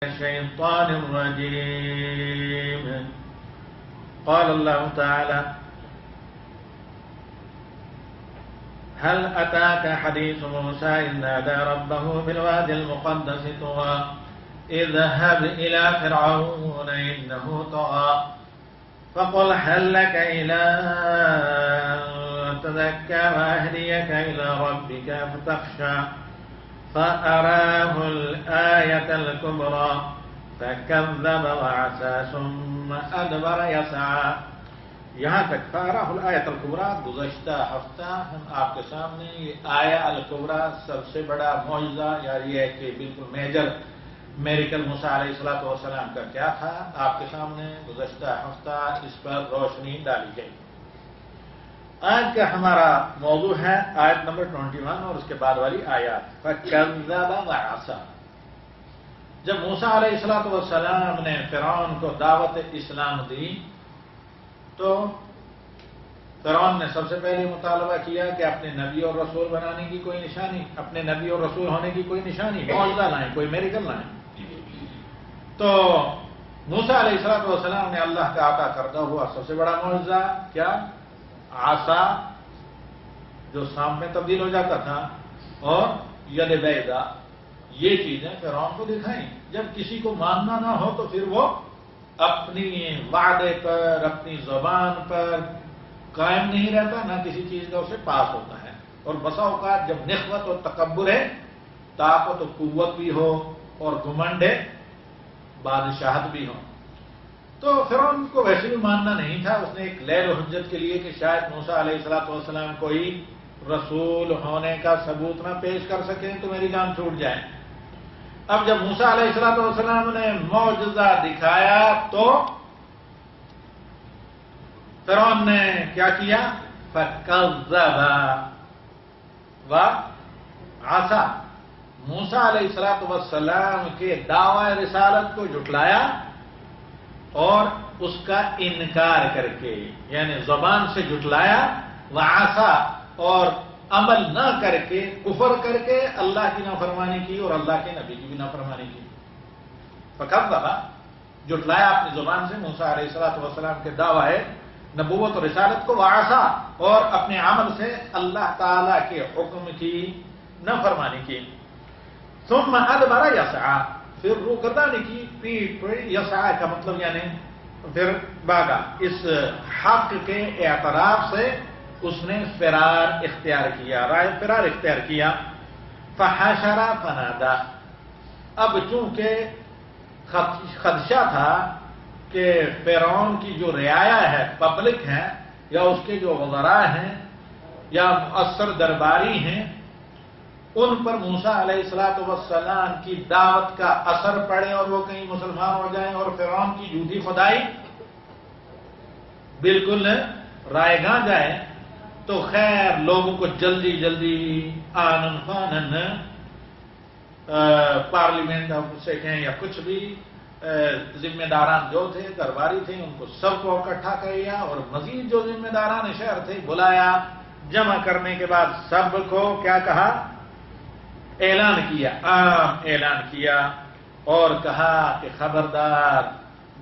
الشيطان الرجيم. قال الله تعالى: هل أتاك حديث موسى إذ نادى ربه بالوادي المقدس طوى اذهب إلى فرعون إنه طغى فقل هل لك إلى أن تزكى وأهديك إلى ربك فتخشى فأراه الآية الكبرى فكذب وعصى ثم أدبر يسعى. یہاں تک فأراه الآية الكبرى گزشتہ ہفتہ ہم آپ کے سامنے یہ آیہ الکبریٰ سب سے بڑا معجزہ یا یہ ہے کہ بالکل میجر میریکل موسیٰ علیہ السلام کا کیا تھا، آپ کے سامنے گزشتہ ہفتہ اس پر روشنی ڈالی گئی. آج کا ہمارا موضوع ہے آیت نمبر 21 اور اس کے بعد والی آیات. فَكَذَّبَ وَعَصَى. جب موسیٰ علیہ السلام نے فرعون کو دعوت اسلام دی تو فرعون نے سب سے پہلے مطالبہ کیا کہ اپنے نبی اور رسول بنانے کی کوئی نشانی، اپنے نبی اور رسول ہونے کی کوئی نشانی، معجزہ لائیں، کوئی میریکل لائیں. تو موسیٰ علیہ السلام نے اللہ کا عطا کردہ ہوا سب سے بڑا معجزہ کیا؟ عصا، جو سانپ میں تبدیل ہو جاتا تھا، اور ید بیضا، یہ چیزیں فرعون کو دکھائیں. جب کسی کو ماننا نہ ہو تو پھر وہ اپنی وعدے پر، اپنی زبان پر قائم نہیں رہتا، نہ کسی چیز کا اسے پاس ہوتا ہے. اور بسا اوقات جب نخوت اور تکبر ہے، طاقت و قوت بھی ہو اور گھمنڈ ہے، بادشاہت بھی ہو. تو فرعون کو ویسے بھی ماننا نہیں تھا. اس نے ایک لعل و حجت کے لیے کہ شاید موسیٰ علیہ السلام کوئی رسول ہونے کا ثبوت نہ پیش کر سکیں تو میری جان چھوٹ جائے. اب جب موسیٰ علیہ السلام نے معجزہ دکھایا تو فرعون نے کیا کیا؟ فَكَذَّبَ وَعَصَى. موسیٰ علیہ السلام کے دعوی رسالت کو جھٹلایا اور اس کا انکار کر کے، یعنی زبان سے جھٹلایا، وعصى، اور عمل نہ کر کے، کفر کر کے اللہ کی نافرمانی کی اور اللہ کے نبی کی بھی نافرمانی کی. فَكَذَّبَ، جھٹلایا اپنی زبان سے موسیٰ علیہ السلام کے دعوی نبوت اور رسالت کو، وعصى، اور اپنے عمل سے اللہ تعالی کے حکم کی نافرمانی کی. ثم ادبر يسعى، پھر روگردانی کی، پیٹ پر. یسعى کا مطلب یعنی پھر بھاگا. اس حق کے اعتراف سے اس نے فرار اختیار کیا، راہ فرار اختیار کیا. فحشر فنادى. اب چونکہ خدشہ تھا کہ فرعون کی جو رعایا ہے، پبلک ہے، یا اس کے جو وزراء ہیں یا مؤثر درباری ہیں، ان پر موسیٰ علیہ السلام کی دعوت کا اثر پڑے اور وہ کہیں مسلمان ہو جائیں اور فرعون کی جھوٹی خدائی بالکل رائے گاں جائے، تو خیر لوگوں کو جلدی جلدی آنن فانن پارلیمنٹ سے کہیں یا کچھ بھی ذمہ داران جو تھے، درباری تھے، ان کو سب کو اکٹھا کیا اور مزید جو ذمہ داران شہر تھے بلایا. جمع کرنے کے بعد سب کو کیا کہا؟ اعلان کیا، عام اعلان کیا، اور کہا کہ خبردار،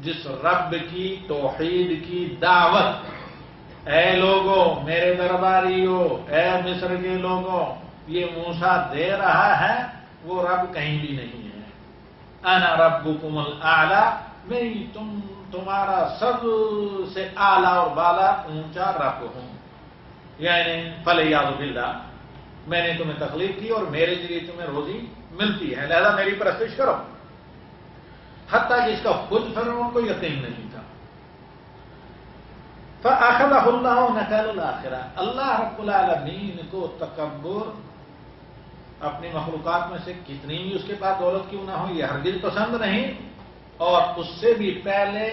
جس رب کی توحید کی دعوت اے لوگوں، میرے درباریوں، اے مصر کے لوگوں، یہ موسیٰ دے رہا ہے، وہ رب کہیں بھی نہیں ہے. انا ربکم الاعلی، میں تمہارا سب سے اعلیٰ اور بالا اونچا رب ہوں. یعنی فلیعوذ باللہ، میں نے تمہیں تخلیق کی اور میرے ذریعے تمہیں روزی ملتی ہے، لہذا میری پرستش کرو. حتیٰ کہ اس کا خود فرعون کو یقین نہیں تھا. فَأَخَذَهُ اللَّهُ نَكَالَ الْآخِرَةِ. اللہ رب العالمین کو تکبر اپنی مخلوقات میں سے کتنی بھی اس کے پاس دولت کیوں نہ ہو، یہ ہرگز پسند نہیں. اور اس سے بھی پہلے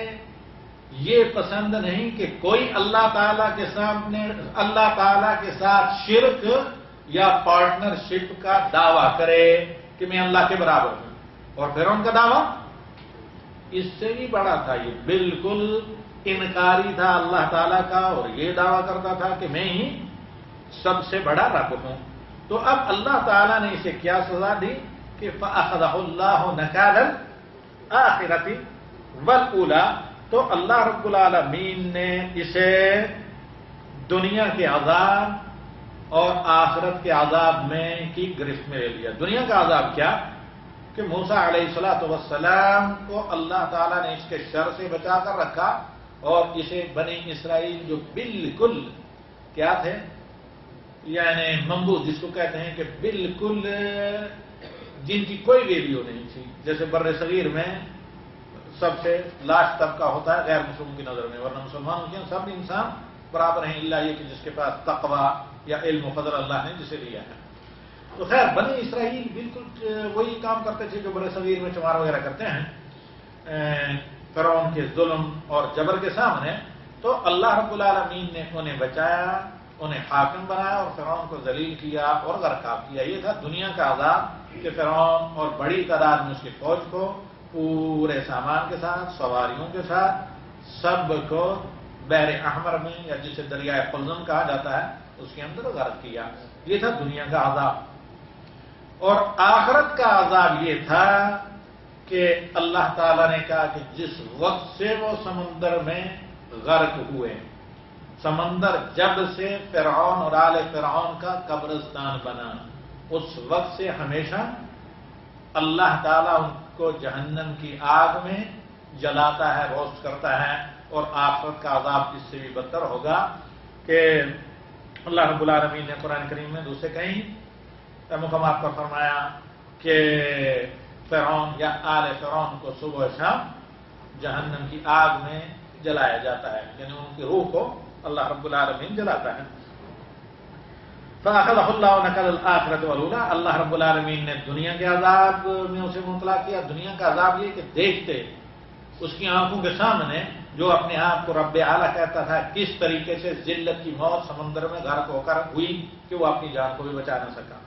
یہ پسند نہیں کہ کوئی اللہ تعالیٰ کے ساتھ شرک یا پارٹنرشپ کا دعویٰ کرے کہ میں اللہ کے برابر ہوں. اور فرعون کا دعویٰ اس سے بھی بڑا تھا، یہ بالکل انکاری تھا اللہ تعالیٰ کا، اور یہ دعویٰ کرتا تھا کہ میں ہی سب سے بڑا رب ہوں. تو اب اللہ تعالیٰ نے اسے کیا سزا دی کہ فَأَخَذَهُ اللَّهُ نَكَالَ الآخرۃ والأولی، تو اللہ رب العالمین نے اسے دنیا کے عذاب اور آخرت کے عذاب میں کی گرفت میں لے لیا۔ دنیا کا عذاب کیا کہ موسیٰ علیہ الصلوۃ والسلام کو اللہ تعالیٰ نے اس کے شر سے بچا کر رکھا، اور اسے بنی اسرائیل جو بالکل کیا تھے، یعنی منبوذ جس کو کہتے ہیں کہ بالکل جن کی کوئی ویلیو نہیں تھی، جیسے بر صغیر میں سب سے لاسٹ طبقہ ہوتا ہے غیر مسلموں کی نظر میں، ورنہ مسلمانوں کے سب انسان برابر ہیں، اللہ یہ کہ جس کے پاس تقوی یا علم و فضل اللہ نے جسے لیا ہے۔ تو خیر بنی اسرائیل بالکل وہی کام کرتے تھے جو بر صغیر میں چمار وغیرہ کرتے ہیں فرعون کے ظلم اور جبر کے سامنے۔ تو اللہ رب العالمین نے انہیں بچایا، انہیں حاکم بنایا اور فرعون کو ذلیل کیا اور غرقاب کیا۔ یہ تھا دنیا کا عذاب کہ فرعون اور بڑی تعداد میں اس کی فوج کو پورے سامان کے ساتھ، سواریوں کے ساتھ، سب کو بحر احمر میں یا جسے دریائے قلزم کہا جاتا ہے اس کے اندر غرق کیا۔ یہ تھا دنیا کا عذاب۔ اور آخرت کا عذاب یہ تھا کہ اللہ تعالیٰ نے کہا کہ جس وقت سے وہ سمندر میں غرق ہوئے، سمندر جب سے فرعون اور آل فرعون کا قبرستان بنا، اس وقت سے ہمیشہ اللہ تعالیٰ ان کو جہنم کی آگ میں جلاتا ہے، روسٹ کرتا ہے۔ اور آخرت کا عذاب اس سے بھی بدتر ہوگا کہ اللہ رب العالمین نے قرآن کریم میں دوسرے کہیں مقامات پر فرمایا کہ فرعون یا آل فرعون کو صبح و شام جہنم کی آگ میں جلایا جاتا ہے، یعنی ان کی روح کو اللہ رب العالمین جلاتا ہے۔ فَأَخَذَهُ اللَّهُ نَكَالَ الْآخِرَةِ وَالْأُولَىٰ، اللہ رب العالمین نے دنیا کے عذاب میں اسے مبتلا کیا۔ دنیا کا عذاب یہ کہ دیکھتے اس کی آنکھوں کے سامنے جو اپنے آپ کو رب اعلیٰ کہتا تھا، کس طریقے سے ذلت کی موت سمندر میں غرق ہو کر ہوئی کہ وہ اپنی جان کو بھی بچا نہ سکا،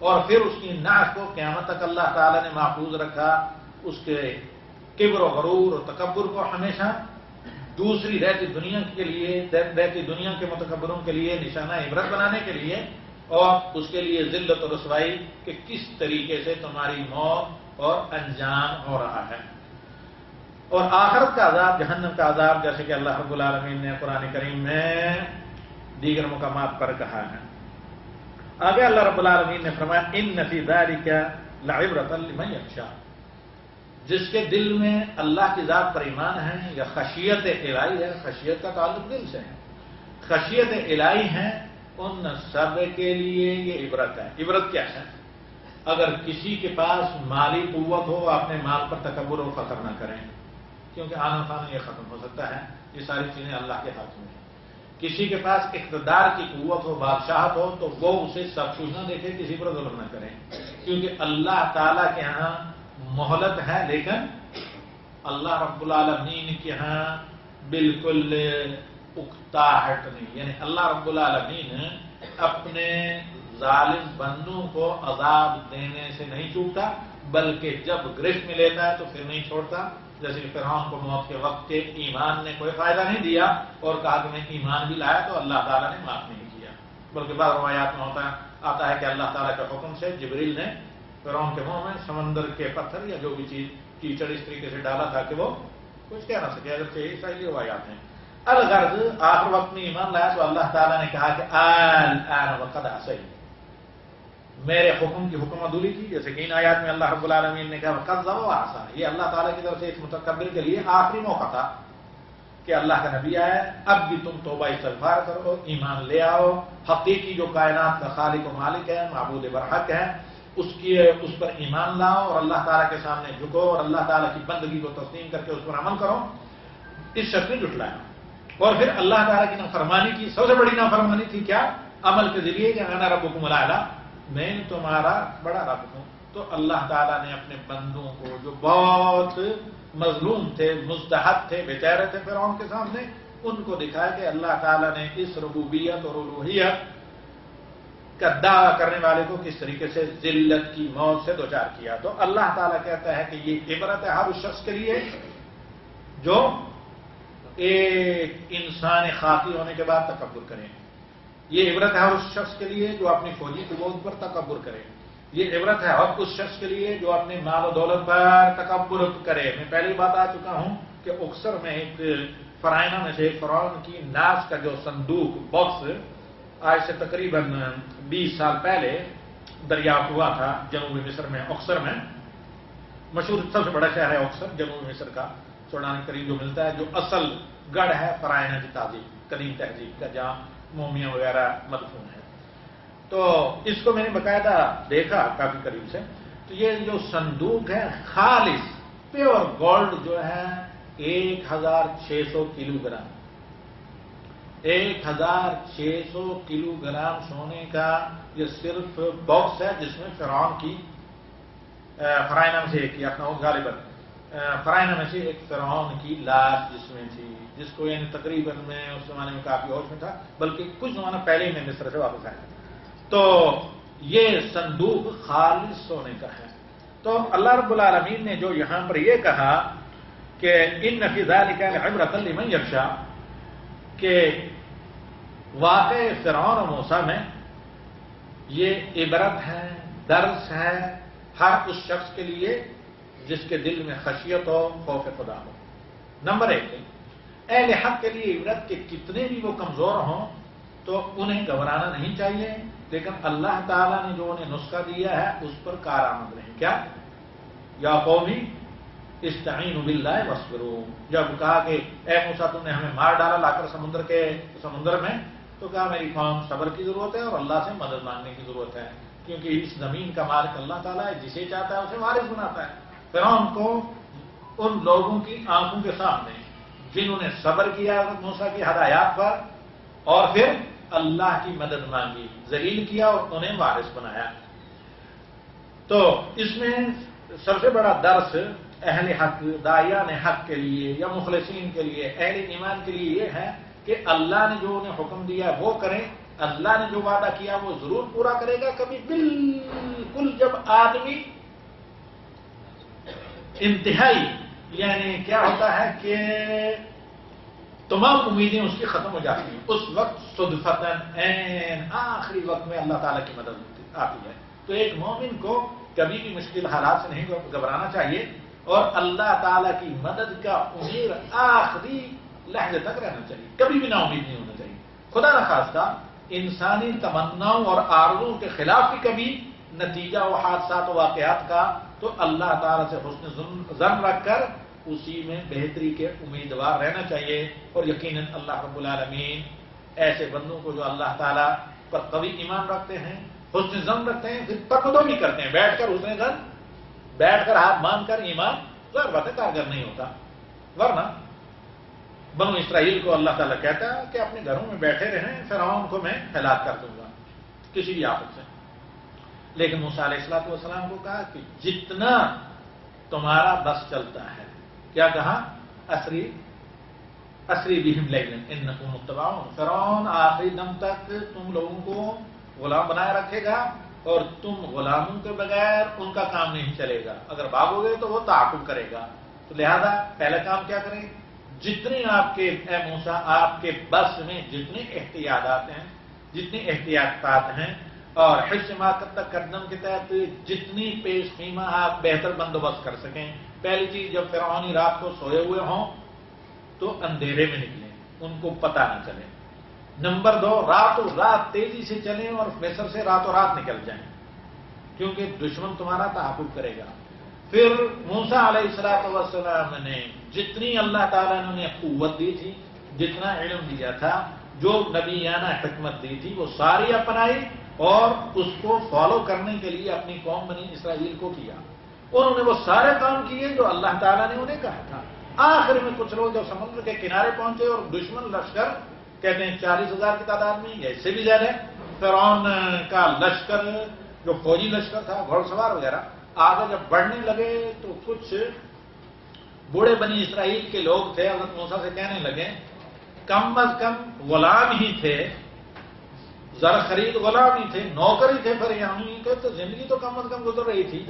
اور پھر اس کی ناک کو قیامت تک اللہ تعالیٰ نے محفوظ رکھا۔ اس کے کبر و غرور اور تکبر کو ہمیشہ دوسری رہتی دنیا کے لیے، رہتی دنیا کے متکبروں کے لیے نشانہ عبرت بنانے کے لیے، اور اس کے لیے ذلت اور رسوائی کہ کس طریقے سے تمہاری موت اور انجام ہو رہا ہے۔ اور آخرت کا عذاب، جہنم کا عذاب، جیسے کہ اللہ رب العالمین نے قرآن کریم میں دیگر مقامات پر کہا ہے۔ آگے اللہ رب العالمین نے فرمایا ان فی ذلک لعبرۃ لمن یخشی، جس کے دل میں اللہ کی ذات پر ایمان ہے یا خشیت الہی ہے، خشیت کا تعلق دل سے ہے، خشیت الہی ہے، ان سب کے لیے یہ عبرت ہے۔ عبرت کیا ہے؟ اگر کسی کے پاس مالی قوت ہو، اپنے مال پر تکبر و فخر نہ کریں، کیونکہ آنا فانا یہ ختم ہو سکتا ہے، یہ ساری چیزیں اللہ کے ہاتھ میں ہیں۔ کسی کے پاس اقتدار کی قوت ہو، بادشاہت ہو، تو وہ اسے سب کچھ نہ دیکھے، کسی پر ظلم نہ کریں، کیونکہ اللہ تعالیٰ کے ہاں مہلت ہے، لیکن اللہ رب العالمین کے ہاں بالکل اکتاہٹ نہیں، یعنی اللہ رب العالمین اپنے ظالم بندوں کو عذاب دینے سے نہیں چوکتا، بلکہ جب گرفت میں لیتا ہے تو پھر نہیں چھوڑتا۔ جیسے کہ فرعون کو موت کے وقت کے ایمان نے کوئی فائدہ نہیں دیا اور کہا کہ میں ایمان بھی لایا تو اللہ تعالیٰ نے معاف نہیں کیا، بلکہ بعض روایات میں آتا ہے کہ اللہ تعالیٰ کے حکم سے جبریل نے فرعون کے منہ میں سمندر کے پتھر یا جو بھی چیز کیچڑ اس طریقے سے ڈالا تھا کہ وہ کچھ کہہ نہ سکے، اگرچہ اسرائیلی روایات ہیں۔ الغرض آخر وقت میں ایمان لایا تو اللہ تعالیٰ نے کہا کہ الآن وقد عصیت، میرے حکم کی حکم عدولی کی، جیسے کہ ان آیات میں اللہ رب العالمین نے کہا وَكَذَّبَ وَعَصَىٰ، یہ اللہ تعالیٰ کی طرف سے ایک متکبر کے لیے آخری موقع تھا کہ اللہ کا نبی آیا، اب بھی تم توبہ استغفار کرو، ایمان لے آؤ، حقیقی جو کائنات کا خالق و مالک ہے، معبود برحق ہے، اس پر ایمان لاؤ اور اللہ تعالیٰ کے سامنے جھکو اور اللہ تعالیٰ کی بندگی کو تسلیم کر کے اس پر عمل کرو۔ اس شخص نے جھٹلایا اور پھر اللہ تعالیٰ کی نافرمانی کی۔ سب سے بڑی نافرمانی تھی کیا؟ عمل کے ذریعے کہ انا ربکم الاعلی، میں تمہارا بڑا رب ہوں۔ تو اللہ تعالیٰ نے اپنے بندوں کو جو بہت مظلوم تھے، مضطہد تھے، بیچارے تھے فرعون کے سامنے، ان کو دکھایا کہ اللہ تعالیٰ نے اس ربوبیت اور الوہیت کا دعویٰ کرنے والے کو کس طریقے سے ذلت کی موت سے دوچار کیا۔ تو اللہ تعالیٰ کہتا ہے کہ یہ عبرت ہے ہر اس شخص کے لیے جو ایک انسان خاطی ہونے کے بعد تکبر کرے، یہ عبرت ہے ہر اس شخص کے لیے جو اپنی فوجی قوت پر تکبر کرے، یہ عبرت ہے اور اس شخص کے لیے جو اپنے مال و دولت پر تکبر کرے. میں پہلی بات آ چکا ہوں کہ اکثر میں ایک فرائنہ میں سے فرعون کی ناز کا جو صندوق باکس آج سے تقریباً 20 سال پہلے دریافت ہوا تھا جنوبی مصر میں، اکثر میں. مشہور سب سے بڑا شہر ہے اکثر جنوبی مصر کا. سوڈان قریب جو ملتا ہے، جو اصل گڑھ ہے فرائنہ کی تہذیب، قدیم تہذیب کا، جہاں مومیاں وغیرہ مدفون ہیں. تو اس کو میں نے باقاعدہ دیکھا کافی قریب سے. تو یہ جو صندوق ہے خالص پیور گولڈ جو ہے 1600 کلو گرام، 1600 کلو گرام سونے کا یہ صرف باکس ہے جس میں فرعون کی فرائنہ میں سے ایک کی اپنا غالباً فرائنہ میں سے ایک فرعون کی لاش جس میں تھی، جس کو یعنی تقریباً میں اس زمانے میں کافی ہوش میں تھا، بلکہ کچھ زمانہ پہلے ہی میں مصر سے واپس آیا. تو یہ صندوق خالص سونے کا ہے. تو اللہ رب العالمین نے جو یہاں پر یہ کہا کہ ان فی ذلک لعبرۃ لمن یخشی، کہ واقع فرعون اور موسیٰ میں یہ عبرت ہے، درس ہے ہر اس شخص کے لیے جس کے دل میں خشیت ہو، خوف خدا ہو. نمبر 1 اہل حق کے لیے عبرت کہ کتنے بھی وہ کمزور ہوں تو انہیں گھبرانا نہیں چاہیے، لیکن اللہ تعالیٰ نے جو انہیں نسخہ دیا ہے اس پر کارآمد رہیں. کیا؟ یا قومی استعینوا باللہ واصبروا. جب کہا کہ اے موسیٰ تم نے ہمیں مار ڈالا لا کر سمندر میں، تو کہا میری قوم صبر کی ضرورت ہے اور اللہ سے مدد مانگنے کی ضرورت ہے، کیونکہ اس زمین کا مالک اللہ تعالیٰ ہے، جسے چاہتا ہے اسے وارث بناتا ہے. فرعون کو ان لوگوں کی آنکھوں کے سامنے جنہوں نے صبر کیا موسیٰ کی ہدایات پر اور پھر اللہ کی مدد مانگی، ذلیل کیا اور انہیں وارث بنایا. تو اس میں سب سے بڑا درس اہل حق، داعیان حق کے لیے یا مخلصین کے لیے، اہل ایمان کے لیے یہ ہے کہ اللہ نے جو انہیں حکم دیا وہ کریں، اللہ نے جو وعدہ کیا وہ ضرور پورا کرے گا. کبھی بالکل جب آدمی انتہائی یعنی کیا ہوتا ہے کہ تمام امیدیں اس کی ختم ہو جاتی ہیں، اس وقت صدفتاً عین آخری وقت میں اللہ تعالیٰ کی مدد آتی ہے. تو ایک مومن کو کبھی بھی مشکل حالات سے نہیں گھبرانا چاہیے اور اللہ تعالیٰ کی مدد کا امید آخری لحظے تک رہنا چاہیے، کبھی بھی نا امید نہیں ہونا چاہیے. خدا نخواستہ انسانی تمناؤں اور آرزوؤں کے خلاف بھی کبھی نتیجہ و حادثات و واقعات کا تو اللہ تعالیٰ سے حسن ظن رکھ کر اسی میں بہتری کے امیدوار رہنا چاہیے. اور یقیناً اللہ رب العالمین ایسے بندوں کو جو اللہ تعالیٰ پر قوی ایمان رکھتے ہیں، حسن ظن رکھتے ہیں، پھر تقدم بھی کرتے ہیں، بیٹھ کر حسن ظن، بیٹھ کر ہاتھ مان کر ایمان ظاہر بات ہے کارگر نہیں ہوتا. ورنہ بنو اسرائیل کو اللہ تعالیٰ کہتا ہے کہ اپنے گھروں میں بیٹھے رہیں، فرعون کو میں ہلاک کر دوں گا کسی بھی آفت سے. لیکن موسیٰ علیہ السلام کو کہا کہ جتنا تمہارا بس چلتا ہے، کیا کہا؟ اسری بہم لیلا انکم متبعون. فرعون آخری دم تک تم لوگوں کو غلام بنائے رکھے گا اور تم غلاموں کے بغیر ان کا کام نہیں چلے گا. اگر بھاگو گے تو وہ تعاقب کرے گا. تو لہذا پہلا کام کیا کریں؟ جتنے آپ کے اے موسیٰ آپ کے بس میں جتنے احتیاطات ہیں، جتنی احتیاطات ہیں اور حفظ ما تقدم کے تحت جتنی پیش خیمہ آپ بہتر بندوبست کر سکیں. پہلی چیز، جب فرعونی رات کو سوئے ہوئے ہوں تو اندھیرے میں نکلیں، ان کو پتہ نہ چلے. نمبر 2، راتوں رات تیزی سے چلیں اور مصر سے راتوں رات نکل جائیں، کیونکہ دشمن تمہارا تعاقب کرے گا. پھر موسیٰ علیہ السلام نے جتنی اللہ تعالیٰ نے انہیں قوت دی تھی، جتنا علم دیا تھا، جو نبیانہ حکمت دی تھی، وہ ساری اپنائی اور اس کو فالو کرنے کے لیے اپنی قوم بنی اسرائیل کو کیا. انہوں نے وہ سارے کام کیے جو اللہ تعالیٰ نے انہیں کہا تھا. آخر میں کچھ لوگ جب سمندر کے کنارے پہنچے اور دشمن لشکر کہتے ہیں 40,000 کی تعداد میں یا اس سے بھی زیادہ، فرعون کا لشکر جو فوجی لشکر تھا، گھوڑ سوار وغیرہ، آگے جب بڑھنے لگے تو کچھ بوڑھے بنی اسرائیل کے لوگ تھے، حضرت موسیٰ سے کہنے لگے کم از کم غلام ہی تھے، زر خرید غلام ہی تھے، نوکر ہی تھے فرعونی کے، تو زندگی تو کم از کم گزر رہی تھی،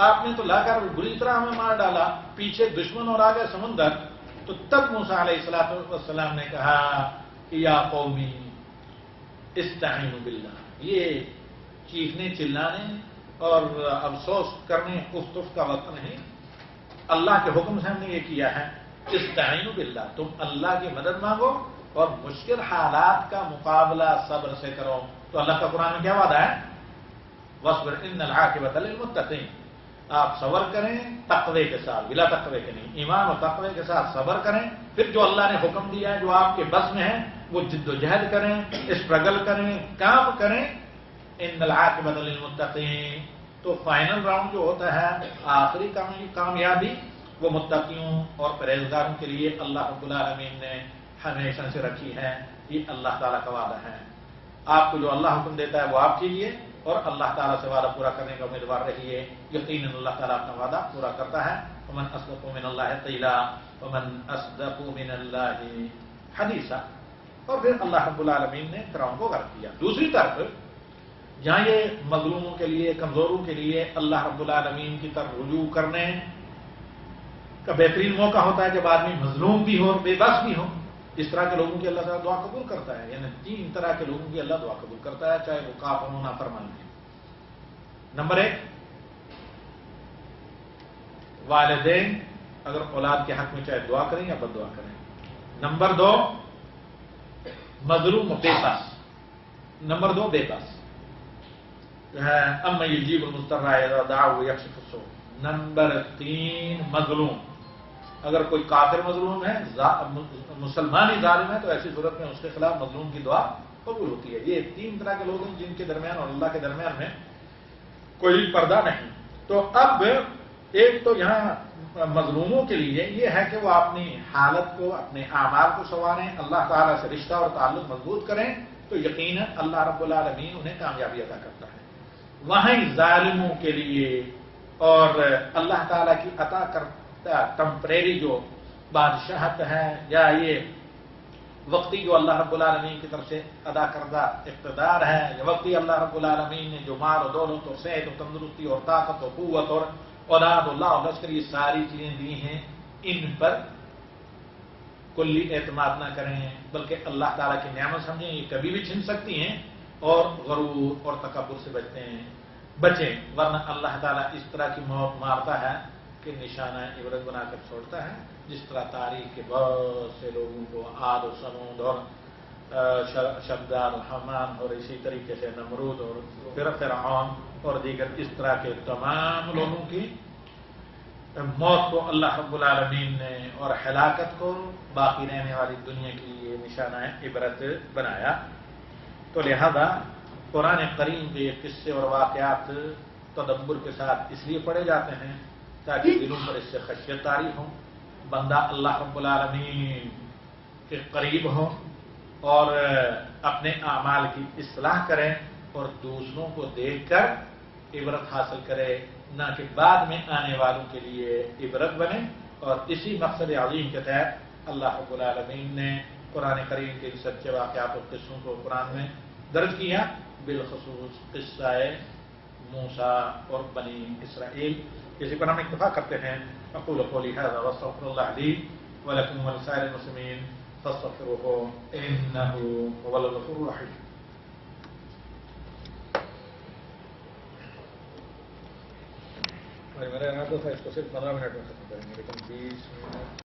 آپ نے تو لا کر بری طرح ہمیں مار ڈالا، پیچھے دشمن اور آگے سمندر. تو تب موسیٰ علیہ السلام نے کہا کہ یا قومی استعینوا باللہ. یہ چیخنے چلانے اور افسوس کرنے اف کا وقت نہیں. اللہ کے حکم سے ہم نے یہ کیا ہے استعینوا باللہ، تم اللہ کی مدد مانگو اور مشکل حالات کا مقابلہ صبر سے کرو. تو اللہ کا قرآن میں کیا وعدہ ہے؟ وَاصْبِرْ إِنَّ الْعَاقِبَةَ لِلْمُتَّقِينَ. آپ صبر کریں تقوی کے ساتھ، بلا تقوی کے نہیں، ایمان اور تقوی کے ساتھ صبر کریں. پھر جو اللہ نے حکم دیا ہے، جو آپ کے بس میں ہے، وہ جد و جہد کریں، اسٹرگل کریں، کام کریں. ان العاقبۃ للمتقین. تو فائنل راؤنڈ جو ہوتا ہے، آخری کامیابی، وہ متقیوں اور پرہیزگاروں کے لیے اللہ رب العالمین نے ہمیشہ سے رکھی ہے. یہ اللہ تعالیٰ کا وعدہ ہے. آپ کو جو اللہ حکم دیتا ہے وہ آپ کیجیے اور اللہ تعالیٰ سے وعدہ پورا کرنے کا امیدوار رہیے. یقیناً اللہ تعالیٰ اپنا وعدہ پورا کرتا ہے. ومن اصدق من اللہ قیلا ومن اصدق من اللہ حدیثا. اور پھر اللہ رب العالمین نے فرعون کو غرق کیا. دوسری طرف جہاں یہ مظلوموں کے لیے، کمزوروں کے لیے اللہ رب العالمین کی طرف رجوع کرنے کا بہترین موقع ہوتا ہے جب آدمی مظلوم بھی ہو اور بے بس بھی ہو. اس طرح کے لوگوں کی اللہ تعالیٰ دعا قبول کرتا ہے. یعنی 3 طرح کے لوگوں کی اللہ دعا قبول کرتا ہے، چاہے وہ کافر ہو، نافرمان ہو. نمبر 1، والدین اگر اولاد کے حق میں چاہے دعا کریں یا بد دعا کریں. نمبر 2، مظلوم بے بس. نمبر 2، بے بس. اما یجیب المضطر اذا دعاه ویکشف السوء. نمبر 3، مظلوم. اگر کوئی کافر مظلوم ہے، مسلمان ہی ظالم ہے، تو ایسی صورت میں اس کے خلاف مظلوم کی دعا قبول ہوتی ہے. یہ 3 طرح کے لوگ ہیں جن کے درمیان اور اللہ کے درمیان میں کوئی پردہ نہیں. تو اب ایک تو یہاں مظلوموں کے لیے یہ ہے کہ وہ اپنی حالت کو، اپنے اعمال کو سنواریں، اللہ تعالیٰ سے رشتہ اور تعلق مضبوط کریں، تو یقیناً اللہ رب العالمین انہیں کامیابی عطا کرتا ہے. وہیں ظالموں کے لیے اور اللہ تعالیٰ کی عطا کرتا ٹمپریری جو بادشاہت ہے یا یہ وقتی جو اللہ رب العالمین کی طرف سے ادا کردہ اقتدار ہے، یا وقتی اللہ رب العالمین نے جو مال و دولت اور صحت و تندرستی اور طاقت و قوت اور اولاد اللہ اور لشکر، یہ ساری چیزیں دی ہیں، ان پر کلی اعتماد نہ کریں، بلکہ اللہ تعالیٰ کی نعمت سمجھیں. یہ کبھی بھی چھن سکتی ہیں اور غرور اور تکبر سے بچیں، ورنہ اللہ تعالیٰ اس طرح کی موت مارتا ہے کہ نشانہ عبرت بنا کر چھوڑتا ہے. جس طرح تاریخ کے بہت سے لوگوں کو عاد و سمود اور شداد و حمان اور اسی طریقے سے نمرود اور پھر فرعون اور دیگر اس طرح کے تمام لوگوں کی موت کو اللہ رب العالمین نے اور ہلاکت کو باقی رہنے والی دنیا کے لیے نشانہ عبرت بنایا. تو لہذا قرآن کریم کے یہ قصے اور واقعات تدبر کے ساتھ اس لیے پڑھے جاتے ہیں تاکہ دلوں پر اس سے خشیت طاری ہو، بندہ اللہ رب العالمین کے قریب ہو اور اپنے اعمال کی اصلاح کرے اور دوسروں کو دیکھ کر عبرت حاصل کرے، نہ کہ بعد میں آنے والوں کے لیے عبرت بنے. اور اسی مقصد عظیم کے تحت اللہ رب العالمین نے قرآن کریم کے سچے واقعات اور قصوں کو قرآن میں درج کیا، بالخصوص قصہ موسیٰ اور بنی اسرائیل. اسی پر ہم اتفاق کرتے ہیں. اقول قولی ھذا واستغفر اللہ لی ولکم ولسائر المسلمین فاستغفروہ انہ هو الغفور الرحیم. میرا ارادہ تھا اس کو صرف 15 منٹ میں ختم کریں گے، لیکن 20 منٹ